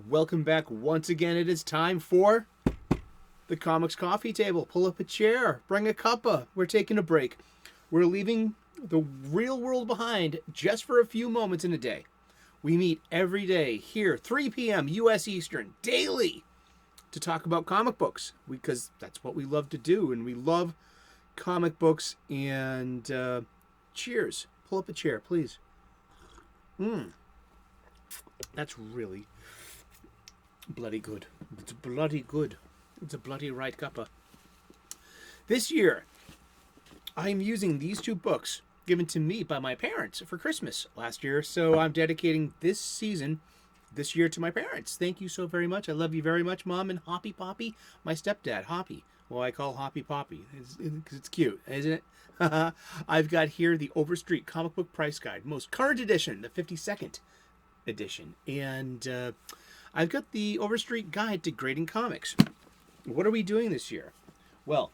Welcome back once again. It is time for the Comics Coffee Table. Pull up a chair, bring a cuppa. We're taking a break. We're leaving the real world behind just for a few moments in a day. We meet every day here, 3 p.m. U.S. Eastern, daily, to talk about comic books, because that's what we love to do, and we love comic books. And cheers. Pull up a chair, please. That's really bloody good. It's bloody good. It's a bloody right cuppa. This year, I'm using these two books given to me by my parents for Christmas last year, so I'm dedicating this year to my parents. Thank you so very much. I love you very much, Mom and Hoppy Poppy, my stepdad, Hoppy. Well, I call Hoppy Poppy because it's cute, isn't it? I've got here the Overstreet Comic Book Price Guide, most current edition, the 52nd edition, and I've got the Overstreet Guide to Grading Comics. What are we doing this year? Well,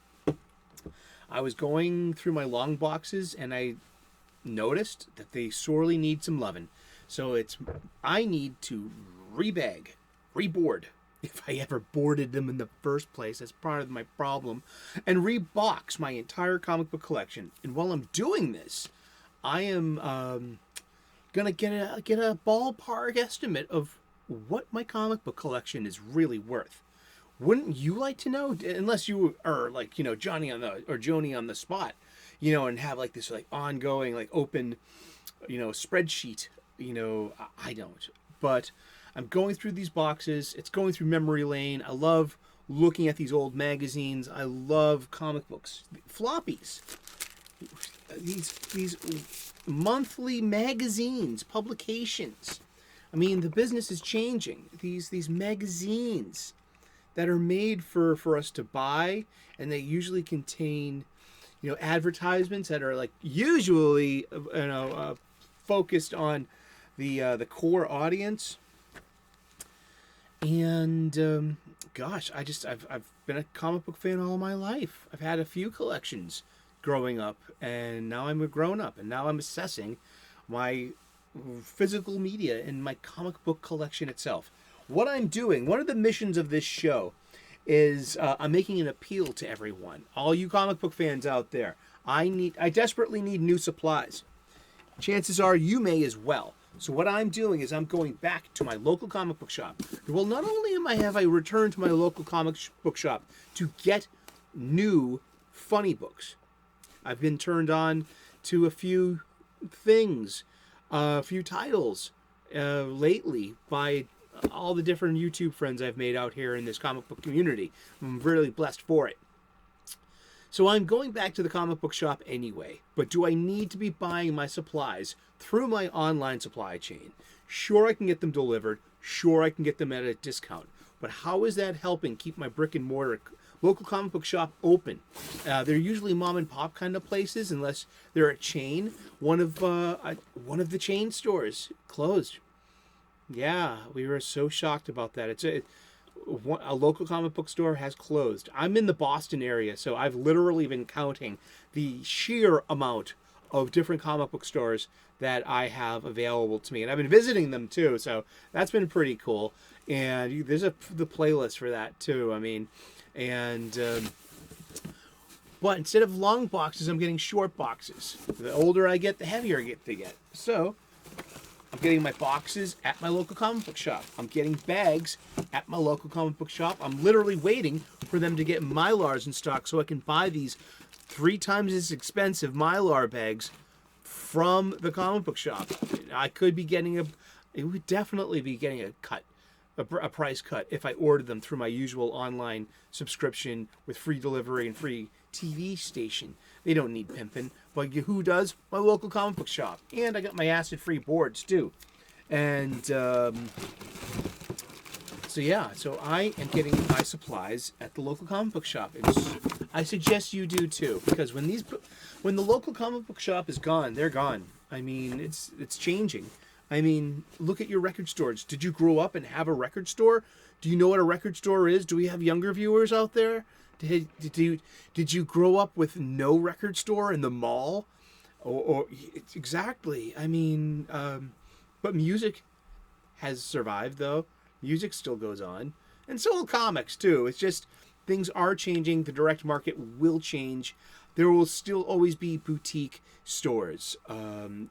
I was going through my long boxes and I noticed that they sorely need some loving. So I need to reboard, if I ever boarded them in the first place. That's part of my problem. And rebox my entire comic book collection. And while I'm doing this, I am gonna get a ballpark estimate of what my comic book collection is really worth. Wouldn't you like to know? Unless you are like, Johnny Joni on the spot, and have like this like ongoing like open, spreadsheet. I don't. But I'm going through these boxes. It's going through memory lane. I love looking at these old magazines. I love comic books, floppies. These monthly magazines, publications. I mean, the business is changing. These magazines that are made for us to buy, and they usually contain, advertisements that are like usually, focused on the core audience. And gosh, I've been a comic book fan all my life. I've had a few collections growing up, and now I'm a grown up, and now I'm assessing my physical media and my comic book collection itself. What I'm doing, one of the missions of this show is I'm making an appeal to everyone, all you comic book fans out there. I desperately need new supplies. Chances are you may as well. So what I'm doing is I'm going back to my local comic book shop. Well, not only have I returned to my local comic book shop to get new funny books, I've been turned on to a few things, a few titles lately by all the different YouTube friends I've made out here in this comic book community. I'm really blessed for it. So I'm going back to the comic book shop anyway. But do I need to be buying my supplies through my online supply chain? Sure, I can get them delivered. Sure, I can get them at a discount. But how is that helping keep my brick and mortar local comic book shop open? They're usually mom and pop kind of places, unless they're a chain. One of the chain stores closed. Yeah, we were so shocked about that. A local comic book store has closed. I'm in the Boston area, so I've literally been counting the sheer amount of different comic book stores that I have available to me. And I've been visiting them too, so that's been pretty cool. And there's the playlist for that too. I mean, but instead of long boxes, I'm getting short boxes. The older I get, the heavier they get. So I'm getting my boxes at my local comic book shop. I'm getting bags at my local comic book shop. I'm literally waiting for them to get Mylars in stock so I can buy these 3 times as expensive Mylar bags from the comic book shop. I could be getting it would definitely be getting a price cut if I ordered them through my usual online subscription with free delivery and free TV station. They don't need pimping, but who does? My local comic book shop. And I got my acid-free boards too. And so I am getting my supplies at the local comic book shop. I suggest you do too, because when the local comic book shop is gone, they're gone. I mean, it's changing. I mean, look at your record stores. Did you grow up and have a record store? Do you know what a record store is? Do we have younger viewers out there? Did you grow up with no record store in the mall? Or exactly. I mean, but music has survived though. Music still goes on, and so will comics too. It's just things are changing. The direct market will change. There will still always be boutique stores.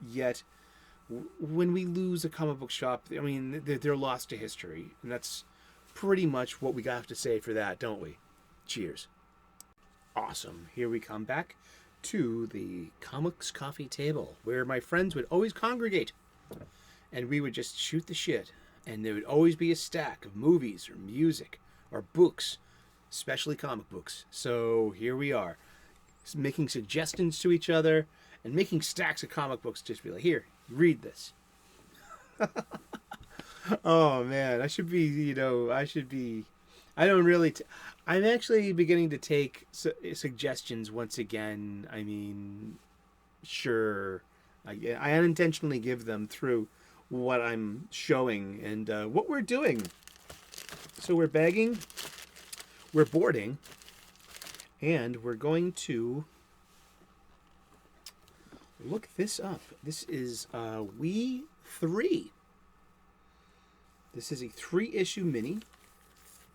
Yet, when we lose a comic book shop, I mean, they're lost to history, and that's pretty much what we have to say for that, don't we? Cheers. Awesome. Here we come back to the comics coffee table, where my friends would always congregate, and we would just shoot the shit. And there would always be a stack of movies or music or books, especially comic books. So here we are, making suggestions to each other and making stacks of comic books. Just be like, here, read this. Oh man, I should be, I don't really, I'm actually beginning to take suggestions once again. I mean, sure, I unintentionally give them through what I'm showing and what we're doing. So we're bagging, we're boarding, and we're going to look this up. This is We 3. This is a 3-issue mini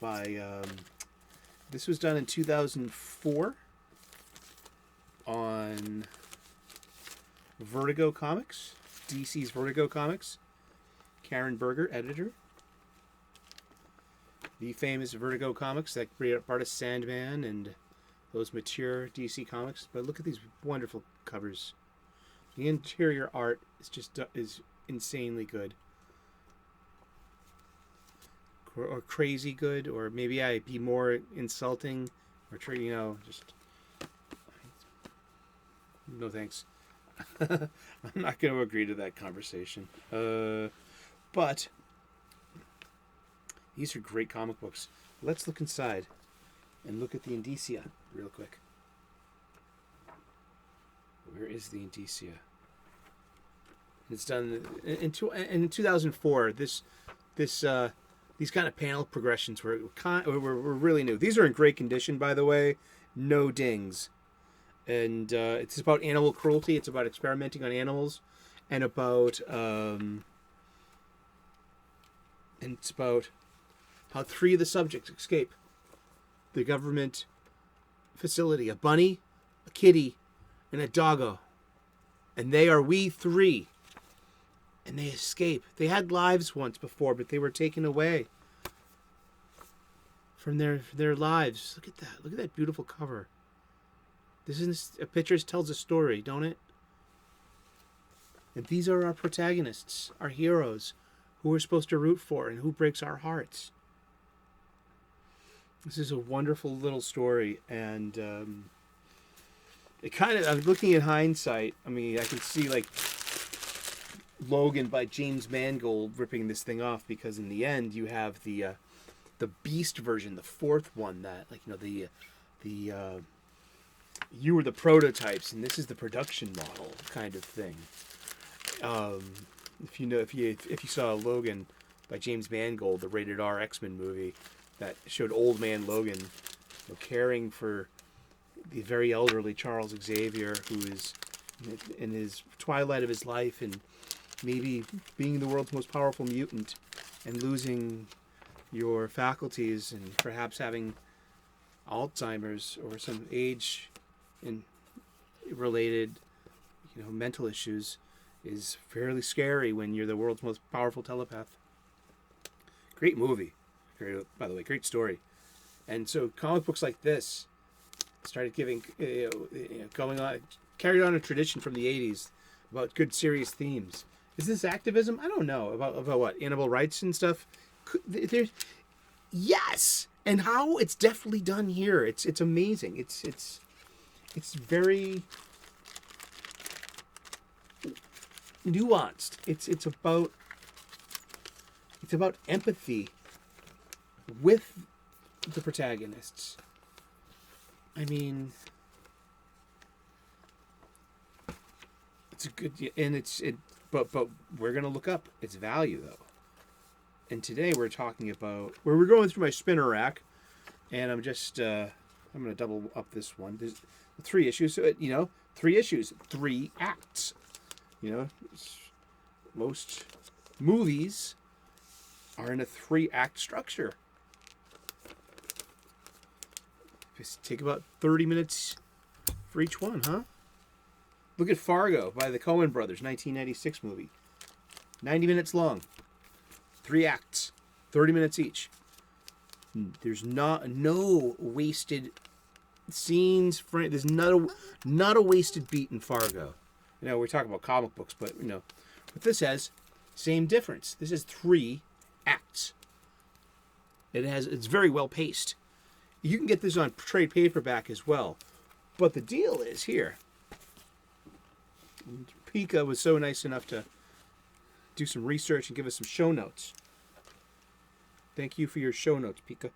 by, this was done in 2004 on Vertigo Comics, DC's Vertigo Comics. Karen Berger, editor. The famous Vertigo Comics that created part of Sandman and those mature DC comics. But look at these wonderful covers. The interior art is insanely good. Or crazy good, or maybe I'd be more insulting, or just no thanks. I'm not going to agree to that conversation. But these are great comic books. Let's look inside and look at the indicia real quick. Where is the indicia? It's done in 2004. These kind of panel progressions were really new. These are in great condition, by the way. No dings. And it's about animal cruelty. It's about experimenting on animals, and it's about how 3 of the subjects escape the government facility: a bunny, a kitty, and a doggo. And they are We 3. And they escape. They had lives once before, but they were taken away from their lives. Look at that. Look at that beautiful cover. This is a picture tells a story, don't it? And these are our protagonists, our heroes, who we're supposed to root for and who breaks our hearts. This is a wonderful little story, and I'm looking at hindsight. I mean, I can see like Logan by James Mangold ripping this thing off, because in the end you have the Beast version, the 4th one, that you were the prototypes and this is the production model kind of thing. If you saw Logan by James Mangold, the rated R X-Men movie that showed old man Logan caring for the very elderly Charles Xavier, who is in his twilight of his life and maybe being the world's most powerful mutant and losing your faculties and perhaps having Alzheimer's or some age in related mental issues is fairly scary when you're the world's most powerful telepath. Great movie. By the way, great story. And so comic books like this started giving, carried on a tradition from the 80s about good serious themes. Is this activism? I don't know. About what? Animal rights and stuff? Yes! And how it's definitely done here. It's amazing. It's very nuanced. It's about empathy with the protagonists. I mean, it's a good, and but we're gonna look up its value though. And today we're talking about we're going through my spinner rack, and I'm just I'm gonna double up this one. There's 3 issues, so 3 issues, 3 acts. Most movies are in a 3-act structure. Just take about 30 minutes for each one, huh? Look at Fargo by the Coen brothers, 1996 movie. 90 minutes long. 3 acts. 30 minutes each. There's no wasted scenes. There's not a wasted beat in Fargo. You know, we're talking about comic books, but, you know, what this has, same difference. This is 3 acts. It's very well paced. You can get this on trade paperback as well. But the deal is here. Pika was so nice enough to do some research and give us some show notes. Thank you for your show notes, Pika.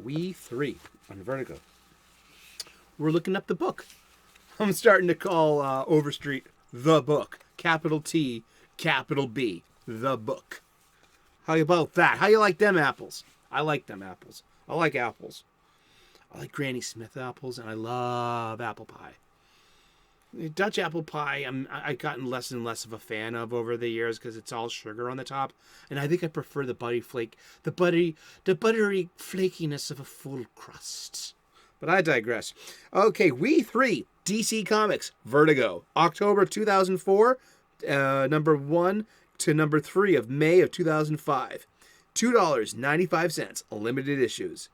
We 3 on Vertigo. We're looking up the book. I'm starting to call Overstreet the book. Capital T, capital B. The book. How about that? How you like them apples? I like them apples. I like apples. I like Granny Smith apples, and I love apple pie. Dutch apple pie, I've gotten less and less of a fan of over the years because it's all sugar on the top, and I think I prefer the buttery flakiness of a full crust. But I digress. Okay, We 3, DC Comics, Vertigo, October 2004, number 1 to number 3 of May of 2005. $2.95, limited issues.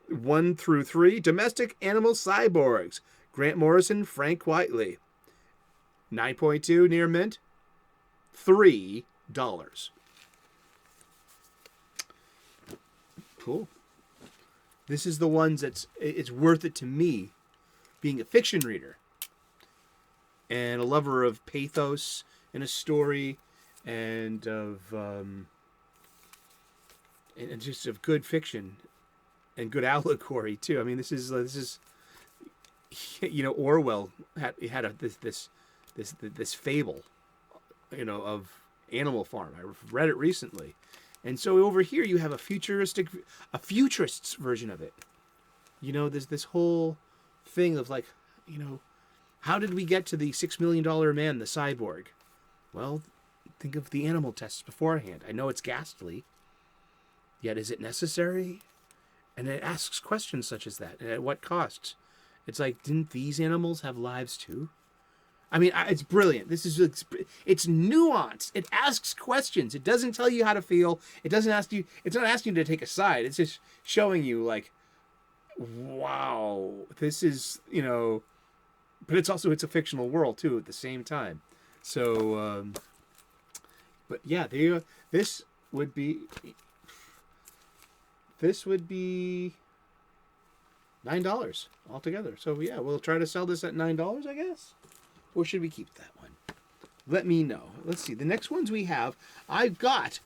1 through 3, Domestic Animal Cyborgs. Grant Morrison, Frank Whiteley. 9.2 near mint. $3. Cool. This is the ones it's worth it to me, being a fiction reader and a lover of pathos in a story and of and just of good fiction and good allegory too. I mean, this is you know, Orwell had this fable, you know, of Animal Farm. I read it recently, and so over here you have a futurist's version of it. You know, there's this whole thing of like, you know, how did we get to the $6 million man, the cyborg? Well, think of the animal tests beforehand. I know it's ghastly, yet is it necessary? And it asks questions such as that. And at what cost? It's like, didn't these animals have lives too? I mean, it's brilliant. It's nuanced. It asks questions. It doesn't tell you how to feel. It's not asking you to take a side. It's just showing you like, wow, this is, you know, but it's a fictional world too at the same time. So, but yeah, this would be $9 altogether. So yeah, we'll try to sell this at $9, I guess. Or should we keep that one? Let me know. Let's see. The next ones we have, I've got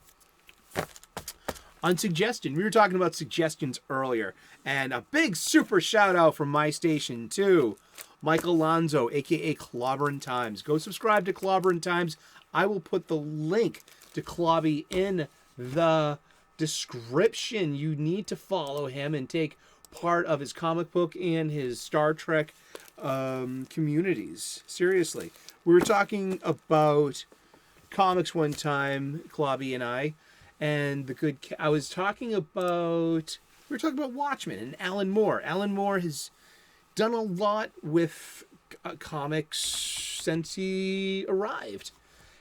on suggestion. We were talking about suggestions earlier. And a big super shout out from my station to Michael Lonzo, aka CLOBBERIN Times. Go subscribe to CLOBBERIN Times. I will put the link to Clobby in the description. You need to follow him and take part of his comic book and his Star Trek communities. Seriously. We were talking about comics one time, Clobby and I, and we were talking about Watchmen and Alan Moore. Alan Moore has done a lot with comics since he arrived.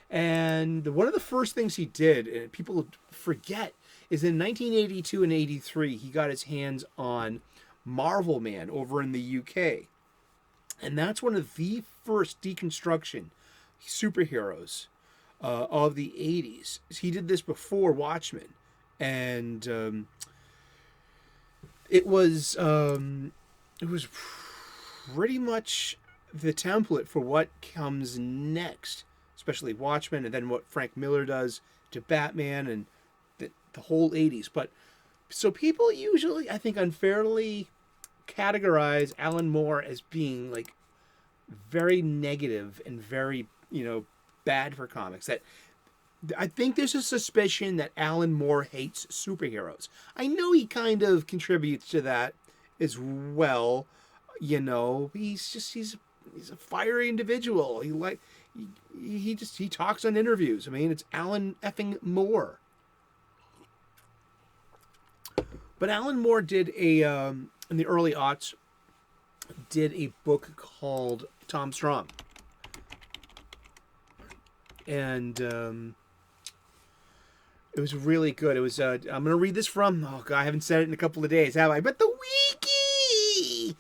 And one of the first things he did, and people forget, is in 1982 and 83, he got his hands on Marvel Man over in the UK. And that's one of the first deconstruction superheroes of the 80s. He did this before Watchmen. And it was pretty much the template for what comes next, especially Watchmen, and then what Frank Miller does to Batman and the whole 80s. But so people usually, I think, unfairly categorize Alan Moore as being like very negative and very, you know, bad for comics. That I think there's a suspicion that Alan Moore hates superheroes. I know he kind of contributes to that as well. You know, he's a fiery individual. He talks on interviews. I mean, it's Alan effing Moore. But Alan Moore did a in the early aughts did a book called Tom Strong, and it was really good. It was I'm gonna read this from, oh god, I haven't said it in a couple of days, have I? But the wiki.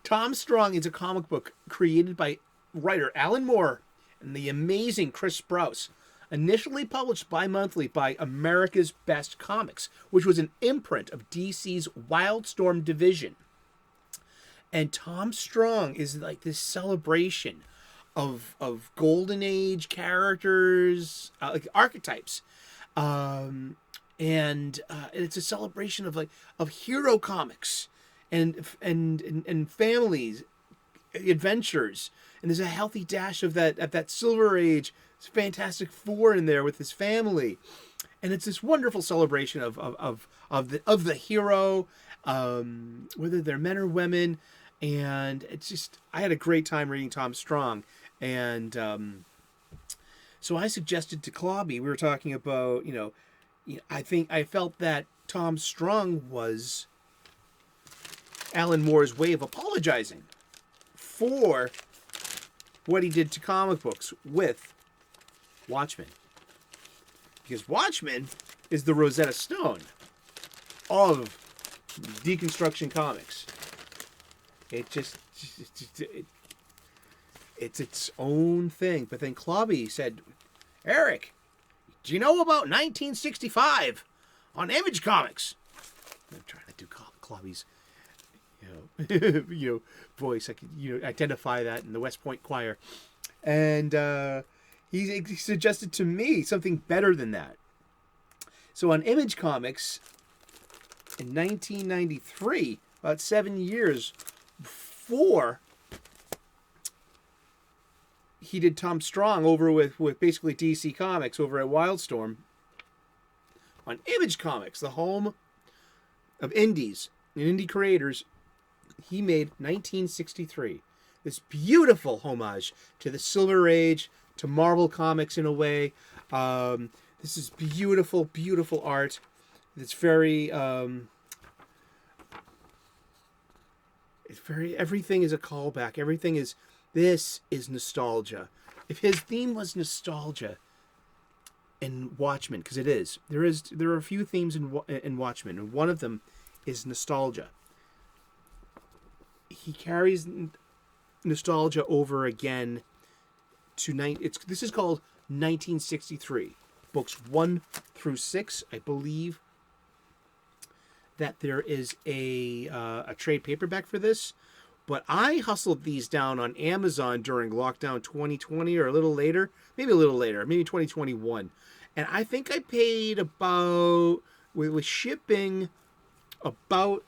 Tom Strong is a comic book created by writer Alan Moore and the amazing Chris Sprouse. Initially published bi-monthly by America's Best Comics, which was an imprint of DC's Wildstorm division. And Tom Strong is like this celebration of golden age characters, like archetypes, and it's a celebration of hero comics and families, adventures, and there's a healthy dash of that Silver Age Fantastic Four in there with his family, and it's this wonderful celebration of the hero, whether they're men or women, and it's just, I had a great time reading Tom Strong, and so I suggested to Clobby, we were talking about, I felt that Tom Strong was Alan Moore's way of apologizing for what he did to comic books with Watchmen. Because Watchmen is the Rosetta Stone of deconstruction comics. It's its own thing. But then Clobby said, Eric, do you know about 1965 on Image Comics? I'm trying to do Clobby's voice. I could identify that in the West Point Choir. And he suggested to me something better than that. So on Image Comics, in 1993, about 7 years before he did Tom Strong over with basically DC Comics over at Wildstorm, on Image Comics, the home of indies and indie creators, he made 1963. This beautiful homage to the Silver Age, to Marvel Comics in a way. This is beautiful, beautiful art. It's very, everything is a callback. This is nostalgia. If his theme was nostalgia in Watchmen, because it is, there are a few themes in Watchmen, and one of them is nostalgia. He carries nostalgia over again to this is called 1963, books 1 through 6. I believe that there is a trade paperback for this, but I hustled these down on Amazon during lockdown 2020 or maybe a little later, maybe 2021, and I think I paid about, with shipping, about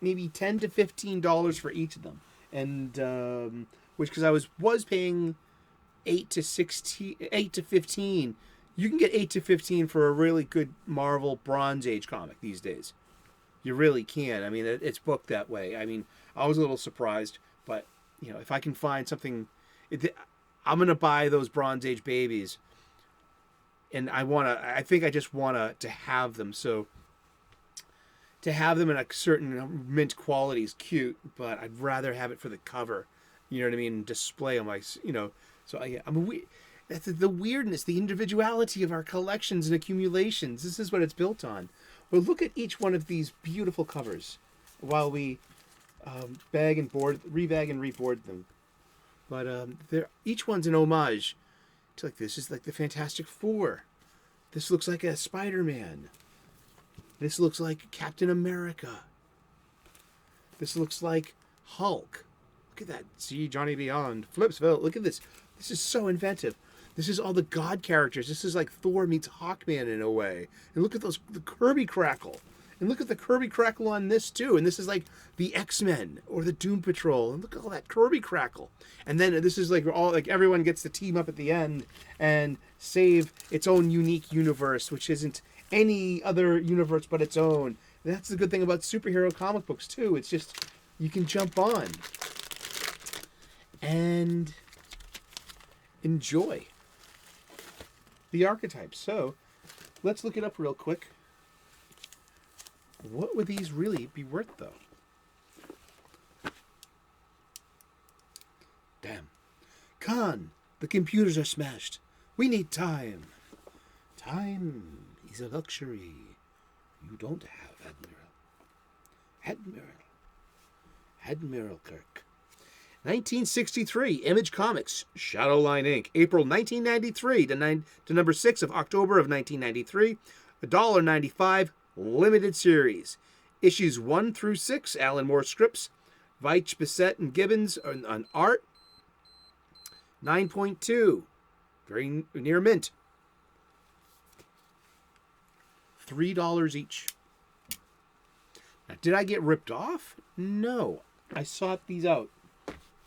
maybe $10 to $15 for each of them, and which, because I was paying 8 to 15. You can get 8 to 15 for a really good Marvel Bronze Age comic these days. You really can. I mean, it's booked that way. I mean, I was a little surprised, but if I can find something, I'm gonna buy those Bronze Age babies, and I think I just wanna to have them. So to have them in a certain mint quality is cute, but I'd rather have it for the cover. You know what I mean? Display on my, So that's the weirdness, the individuality of our collections and accumulations. This is what it's built on. Well, look at each one of these beautiful covers while we rebag and reboard them. But each one's an homage to, this is like the Fantastic Four. This looks like a Spider-Man. This looks like Captain America. This looks like Hulk. Look at that. See, Johnny Beyond. Flipsville. Look at this. This is so inventive. This is all the God characters. This is like Thor meets Hawkman in a way. And look at the Kirby Crackle. And look at the Kirby Crackle on this too. And this is like the X-Men or the Doom Patrol. And look at all that Kirby Crackle. And then this is everyone gets to team up at the end and save its own unique universe, which isn't any other universe but its own. And that's the good thing about superhero comic books too. It's just, you can jump on and enjoy the archetypes. So let's look it up real quick. What would these really be worth, though? Damn. Khan, the computers are smashed. We need time. Time is a luxury you don't have, Admiral Kirk. 1963, Image Comics, Shadowline Inc. April 1993 to number 6 of October of 1993. $1.95, limited series. Issues 1 through 6, Alan Moore scripts. Veitch, Bissett, and Gibbons on art. 9.2, very near mint. $3 each. Now, did I get ripped off? No. I sought these out.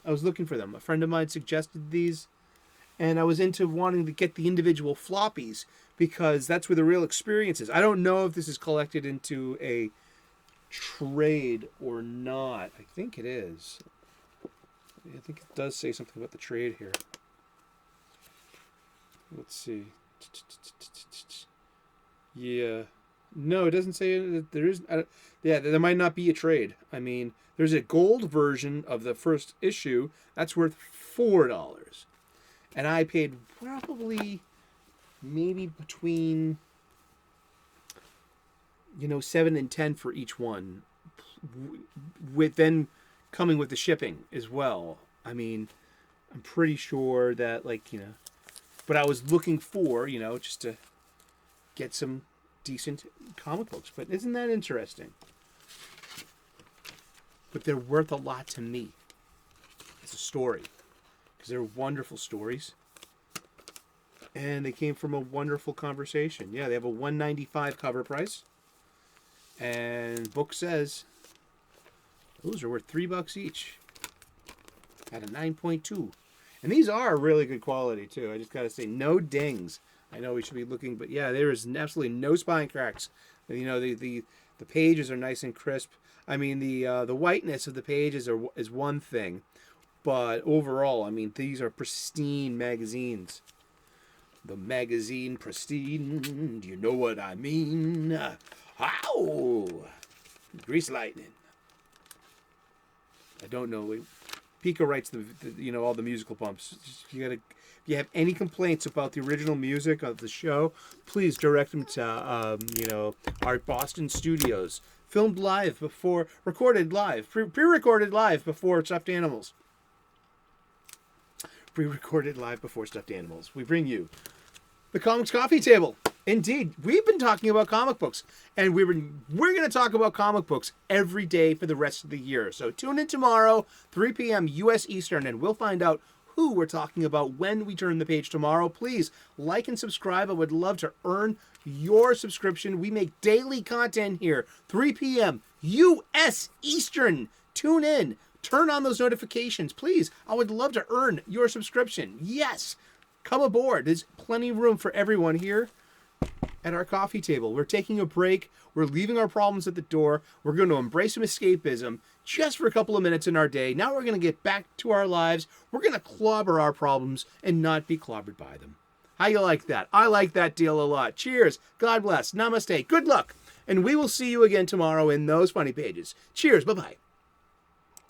I was looking for them. A friend of mine suggested these, and I was into wanting to get the individual floppies because that's where the real experience is. I don't know if this is collected into a trade or not. I think it is. I think it does say something about the trade here. Let's see. Yeah. No, it doesn't say that there is. Yeah, there might not be a trade. I mean, there's a gold version of the first issue that's worth $4, and I paid probably maybe between 7 and 10 for each one, with then coming with the shipping as well. I mean, I'm pretty sure that but I was looking for just to get some decent comic books. But isn't that interesting? But they're worth a lot to me as a story, because they're wonderful stories, and they came from a wonderful conversation. Yeah, they have a $1.95 cover price, and book says those are worth $3 each at a 9.2. And these are really good quality too. I just gotta say, no dings. I know we should be looking, but yeah, there is absolutely no spine cracks. The pages are nice and crisp. I mean, the whiteness of the pages is one thing, but overall, I mean, these are pristine magazines. The magazine pristine. Do you know what I mean? Ow! Grease lightning. I don't know. Pico writes all the musical bumps. If you have any complaints about the original music of the show, please direct them to our Boston studios. Filmed live before, recorded live, pre-recorded live before Stuffed Animals. Pre-recorded live before Stuffed Animals. We bring you the Comics Coffee Table. Indeed, we've been talking about comic books, and we're going to talk about comic books every day for the rest of the year. So tune in tomorrow, 3 p.m. U.S. Eastern, and we'll find out who we're talking about when we turn the page tomorrow. Please like and subscribe. I would love to earn your subscription. We make daily content here, 3 p.m. U.S. Eastern. Tune in. Turn on those notifications. Please, I would love to earn your subscription. Yes, come aboard. There's plenty of room for everyone here at our coffee table. We're taking a break. We're leaving our problems at the door. We're going to embrace some escapism just for a couple of minutes in our day. Now we're going to get back to our lives. We're going to clobber our problems and not be clobbered by them. How you like that? I like that deal a lot. Cheers. God bless. Namaste. Good luck. And we will see you again tomorrow in those funny pages. Cheers. Bye-bye.